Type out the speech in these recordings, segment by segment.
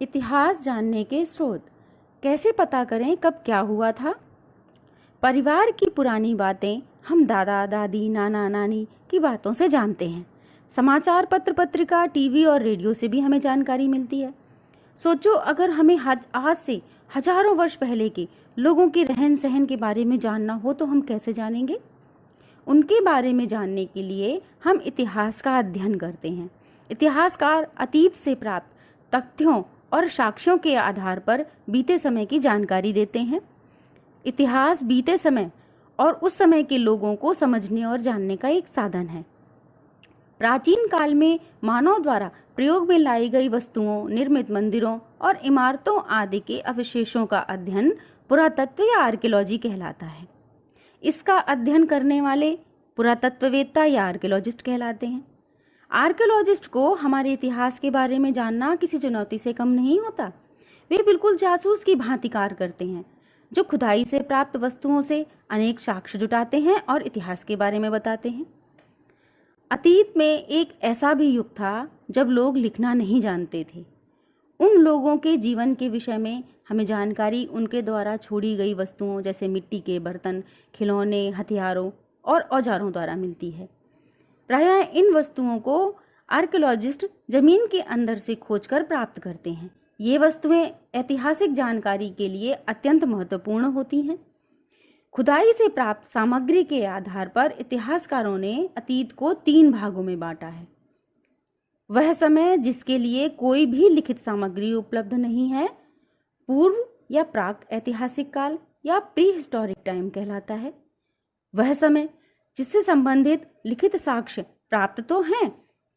इतिहास जानने के स्रोत। कैसे पता करें कब क्या हुआ था? परिवार की पुरानी बातें हम दादा दादी नाना नानी की बातों से जानते हैं। समाचार पत्र पत्रिका टीवी और रेडियो से भी हमें जानकारी मिलती है। सोचो, अगर हमें आज से हजारों वर्ष पहले के लोगों के रहन सहन के बारे में जानना हो तो हम कैसे जानेंगे? उनके बारे में जानने के लिए हम इतिहास का अध्ययन करते हैं। इतिहासकार अतीत से प्राप्त तथ्यों और साक्ष्यों के आधार पर बीते समय की जानकारी देते हैं। इतिहास बीते समय और उस समय के लोगों को समझने और जानने का एक साधन है। प्राचीन काल में मानव द्वारा प्रयोग में लाई गई वस्तुओं, निर्मित मंदिरों और इमारतों आदि के अवशेषों का अध्ययन पुरातत्व या आर्कियोलॉजी कहलाता है। इसका अध्ययन करने वाले पुरातत्ववेत्ता या आर्कियोलॉजिस्ट कहलाते हैं। आर्कियोलॉजिस्ट को हमारे इतिहास के बारे में जानना किसी चुनौती से कम नहीं होता। वे बिल्कुल जासूस की भांति कार्य करते हैं, जो खुदाई से प्राप्त वस्तुओं से अनेक साक्ष्य जुटाते हैं और इतिहास के बारे में बताते हैं। अतीत में एक ऐसा भी युग था जब लोग लिखना नहीं जानते थे। उन लोगों के जीवन के विषय में हमें जानकारी उनके द्वारा छोड़ी गई वस्तुओं जैसे मिट्टी के बर्तन, खिलौने, हथियारों और औजारों द्वारा मिलती है। प्रायः इन वस्तुओं को आर्कियोलॉजिस्ट जमीन के अंदर से खोजकर प्राप्त करते हैं। ये वस्तुएं ऐतिहासिक जानकारी के लिए अत्यंत महत्वपूर्ण होती हैं। खुदाई से प्राप्त सामग्री के आधार पर इतिहासकारों ने अतीत को 3 भागों में बांटा है। वह समय जिसके लिए कोई भी लिखित सामग्री उपलब्ध नहीं है, पूर्व या प्राक ऐतिहासिक काल या प्री हिस्टोरिक टाइम कहलाता है। वह समय जिससे संबंधित लिखित साक्ष्य प्राप्त तो हैं,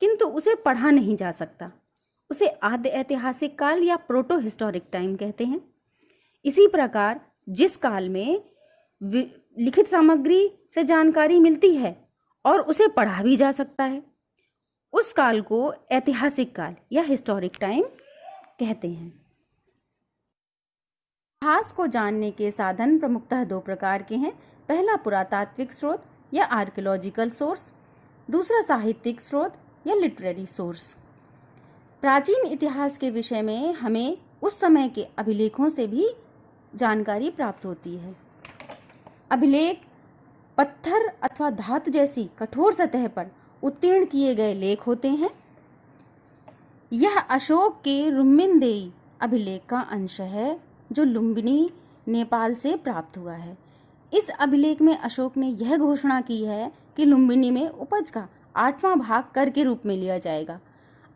किंतु उसे पढ़ा नहीं जा सकता, उसे आद्य ऐतिहासिक काल या प्रोटो हिस्टोरिक टाइम कहते हैं। इसी प्रकार जिस काल में लिखित सामग्री से जानकारी मिलती है और उसे पढ़ा भी जा सकता है, उस काल को ऐतिहासिक काल या हिस्टोरिक टाइम कहते हैं। इतिहास को जानने के साधन प्रमुखतः 2 प्रकार के हैं। पहला पुरातात्विक स्रोत या आर्कियोलॉजिकल सोर्स, दूसरा साहित्यिक स्रोत या लिटरेरी सोर्स। प्राचीन इतिहास के विषय में हमें उस समय के अभिलेखों से भी जानकारी प्राप्त होती है। अभिलेख पत्थर अथवा धातु जैसी कठोर सतह पर उत्तीर्ण किए गए लेख होते हैं। यह अशोक के रुम्मिनदेई अभिलेख का अंश है, जो लुम्बिनी, नेपाल से प्राप्त हुआ है। इस अभिलेख में अशोक ने यह घोषणा की है कि लुम्बिनी में उपज का 8वां भाग कर के रूप में लिया जाएगा।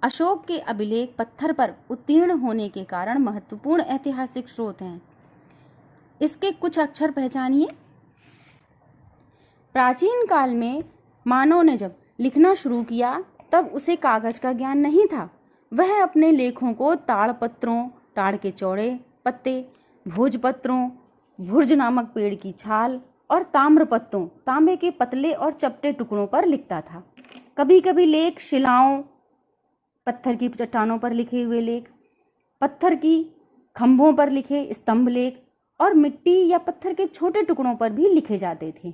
अशोक के अभिलेख पत्थर पर उत्तीर्ण होने के कारण महत्वपूर्ण ऐतिहासिक स्रोत हैं। इसके कुछ अक्षर पहचानिए। प्राचीन काल में मानव ने जब लिखना शुरू किया तब उसे कागज का ज्ञान नहीं था। वह अपने लेखों को ताड़पत्रों, ताड़ के चौड़े पत्ते, भोजपत्रों, भुर्ज नामक पेड़ की छाल और ताम्रपत्तों, तांबे के पतले और चपटे टुकड़ों पर लिखता था। कभी कभी लेख शिलाओं, पत्थर की चट्टानों पर लिखे हुए लेख, पत्थर की खंभों पर लिखे स्तंभ लेख और मिट्टी या पत्थर के छोटे टुकड़ों पर भी लिखे जाते थे।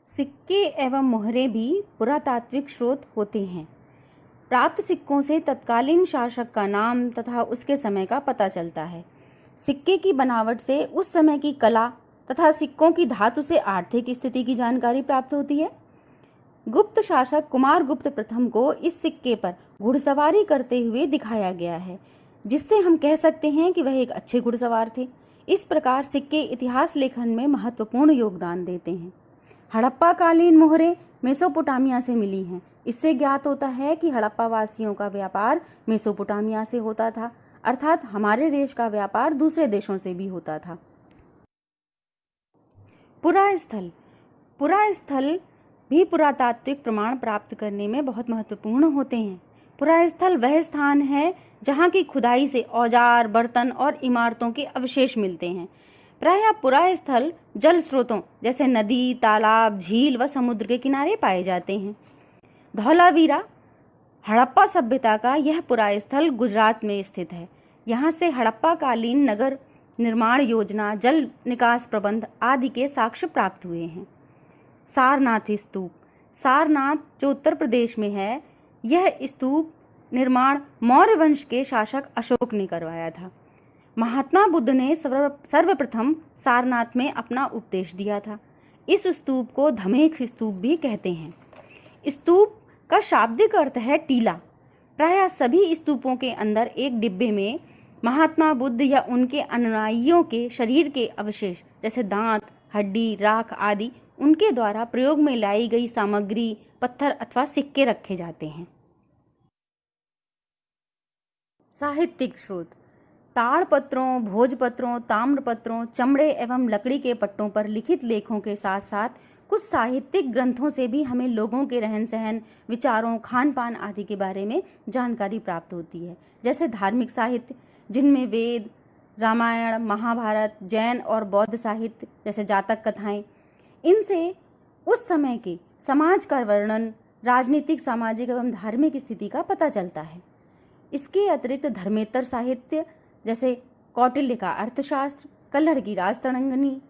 सिक्के एवं मोहरे भी पुरातात्विक स्रोत होते हैं। प्राप्त सिक्कों से तत्कालीन शासक का नाम तथा उसके समय का पता चलता है। सिक्के की बनावट से उस समय की कला तथा सिक्कों की धातु से आर्थिक स्थिति की जानकारी प्राप्त होती है। गुप्त शासक कुमारगुप्त प्रथम को इस सिक्के पर घुड़सवारी करते हुए दिखाया गया है, जिससे हम कह सकते हैं कि वह एक अच्छे घुड़सवार थे। इस प्रकार सिक्के इतिहास लेखन में महत्वपूर्ण योगदान देते हैं। हड़प्पा कालीन मोहरें मेसोपोटामिया से मिली हैं। इससे ज्ञात होता है कि हड़प्पा वासियों का व्यापार मेसोपोटामिया से होता था, अर्थात हमारे देश का व्यापार दूसरे देशों से भी होता था। पुरास्थल भी पुरातात्विक प्रमाण प्राप्त करने में बहुत महत्वपूर्ण होते हैं। पुरास्थल वह स्थान है जहाँ की खुदाई से औजार, बर्तन और इमारतों के अवशेष मिलते हैं। प्रायः पुरास्थल जल स्रोतों जैसे नदी, तालाब, झील व समुद्र के किनारे पाए जाते हैं। धौलावीरा हड़प्पा सभ्यता का यह पुरास्थल गुजरात में स्थित है। यहाँ से हड़प्पा कालीन नगर निर्माण योजना, जल निकास प्रबंध आदि के साक्ष्य प्राप्त हुए हैं। सारनाथ स्तूप, सारनाथ जो उत्तर प्रदेश में है, यह स्तूप निर्माण मौर्य वंश के शासक अशोक ने करवाया था। महात्मा बुद्ध ने सर्वप्रथम सारनाथ में अपना उपदेश दिया था। इस स्तूप को धमेख स्तूप भी कहते हैं। स्तूप का शाब्दिक अर्थ है टीला। प्रायः सभी स्तूपों के अंदर एक डिब्बे में महात्मा बुद्ध या उनके अनुयायियों के शरीर के अवशेष जैसे दांत, हड्डी, राख आदि उनके द्वारा प्रयोग में लाई गई सामग्री, पत्थर अथवा सिक्के रखे जाते हैं। साहित्यिक स्रोत: ताड़पत्रों, भोजपत्रों, ताम्रपत्रों, चमड़े एवं लकड़ी के पट्टों पर लिखित लेखों के साथ साथ कुछ साहित्यिक ग्रंथों से भी हमें लोगों के रहन सहन, विचारों, खान पान आदि के बारे में जानकारी प्राप्त होती है। जैसे धार्मिक साहित्य, जिनमें वेद, रामायण, महाभारत, जैन और बौद्ध साहित्य जैसे जातक कथाएं, इनसे उस समय के समाज का वर्णन, राजनीतिक, सामाजिक एवं धार्मिक स्थिति का पता चलता है। इसके अतिरिक्त धर्मेतर साहित्य जैसे कौटिल्य का अर्थशास्त्र, कल्हड़ की राजतरंगिणी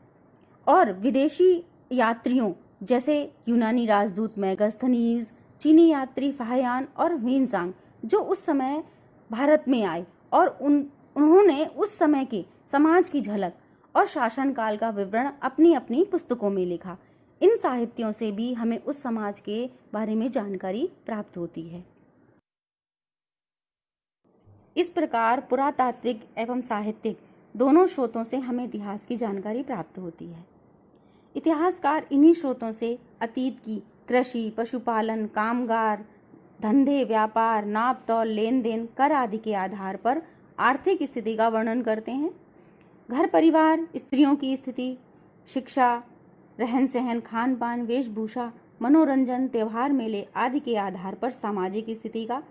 और विदेशी यात्रियों जैसे यूनानी राजदूत मेगास्थनीज, चीनी यात्री फाहियान और ह्वेनसांग जो उस समय भारत में आए और उन्होंने उस समय के समाज की झलक और शासनकाल का विवरण अपनी अपनी पुस्तकों में लिखा। इन साहित्यों से भी हमें उस समाज के बारे में जानकारी प्राप्त होती है। इस प्रकार पुरातात्विक एवं साहित्यिक दोनों स्रोतों से हमें इतिहास की जानकारी प्राप्त होती है। इतिहासकार इन्हीं स्रोतों से अतीत की कृषि, पशुपालन, कामगार, धंधे, व्यापार, नाप तौल, लेन देन, कर आदि के आधार पर आर्थिक स्थिति का वर्णन करते हैं। घर परिवार, स्त्रियों की स्थिति, शिक्षा, रहन सहन, खान पान, वेशभूषा, मनोरंजन, त्यौहार, मेले आदि के आधार पर सामाजिक स्थिति का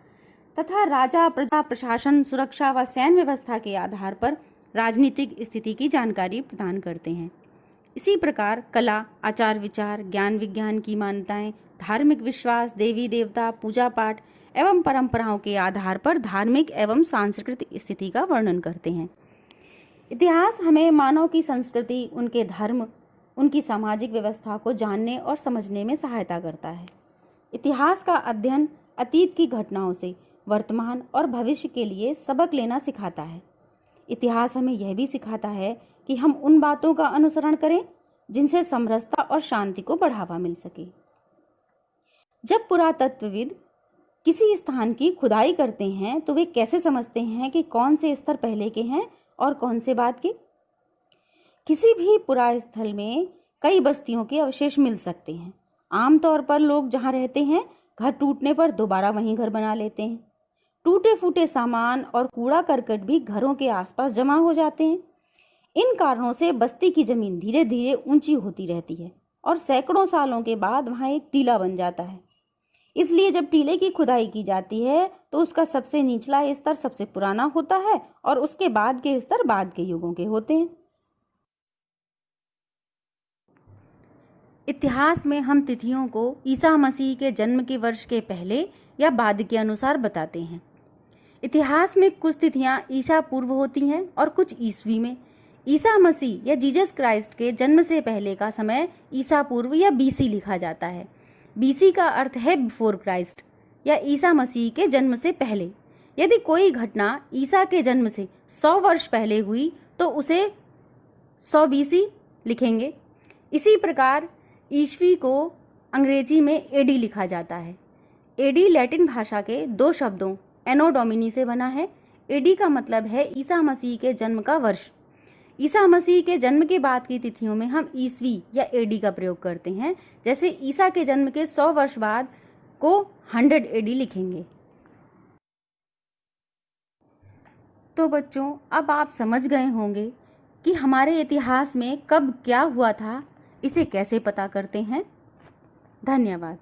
तथा राजा, प्रजा, प्रशासन, सुरक्षा व सैन्य व्यवस्था के आधार पर राजनीतिक स्थिति की जानकारी प्रदान करते हैं। इसी प्रकार कला, आचार विचार, ज्ञान विज्ञान की मान्यताएं, धार्मिक विश्वास, देवी देवता, पूजा पाठ एवं परंपराओं के आधार पर धार्मिक एवं सांस्कृतिक स्थिति का वर्णन करते हैं। इतिहास हमें मानव की संस्कृति, उनके धर्म, उनकी सामाजिक व्यवस्था को जानने और समझने में सहायता करता है। इतिहास का अध्ययन अतीत की घटनाओं से वर्तमान और भविष्य के लिए सबक लेना सिखाता है। इतिहास हमें यह भी सिखाता है कि हम उन बातों का अनुसरण करें जिनसे समरसता और शांति को बढ़ावा मिल सके। जब पुरातत्वविद किसी स्थान की खुदाई करते हैं तो वे कैसे समझते हैं कि कौन से स्तर पहले के हैं और कौन से बाद के? किसी भी पुरास्थल में कई बस्तियों के अवशेष मिल सकते हैं। आमतौर पर लोग जहां रहते हैं, घर टूटने पर दोबारा वहीं घर बना लेते हैं। टूटे फूटे सामान और कूड़ा करकट भी घरों के आसपास जमा हो जाते हैं। इन कारणों से बस्ती की जमीन धीरे धीरे ऊंची होती रहती है और सैकड़ों सालों के बाद वहां एक टीला बन जाता है। इसलिए जब टीले की खुदाई की जाती है तो उसका सबसे निचला स्तर सबसे पुराना होता है और उसके बाद के स्तर बाद के युगों के होते हैं। इतिहास में हम तिथियों को ईसा मसीह के जन्म के वर्ष के पहले या बाद के अनुसार बताते हैं। इतिहास में कुछ तिथियां ईसा पूर्व होती हैं और कुछ ईसवी में। ईसा मसीह या जीसस क्राइस्ट के जन्म से पहले का समय ईसा पूर्व या बीसी लिखा जाता है। बीसी का अर्थ है बिफोर क्राइस्ट या ईसा मसीह के जन्म से पहले। यदि कोई घटना ईसा के जन्म से 100 वर्ष पहले हुई तो उसे 100 बीसी लिखेंगे। इसी प्रकार ईस्वी को अंग्रेजी में एडी लिखा जाता है। एडी लैटिन भाषा के दो शब्दों एनो डोमिनी से बना है। एडी का मतलब है ईसा मसीह के जन्म का वर्ष। ईसा मसीह के जन्म के बाद की तिथियों में हम ईसवी या एडी का प्रयोग करते हैं। जैसे ईसा के जन्म के 100 वर्ष बाद को 100 एडी लिखेंगे। तो बच्चों, अब आप समझ गए होंगे कि हमारे इतिहास में कब क्या हुआ था, इसे कैसे पता करते हैं। धन्यवाद।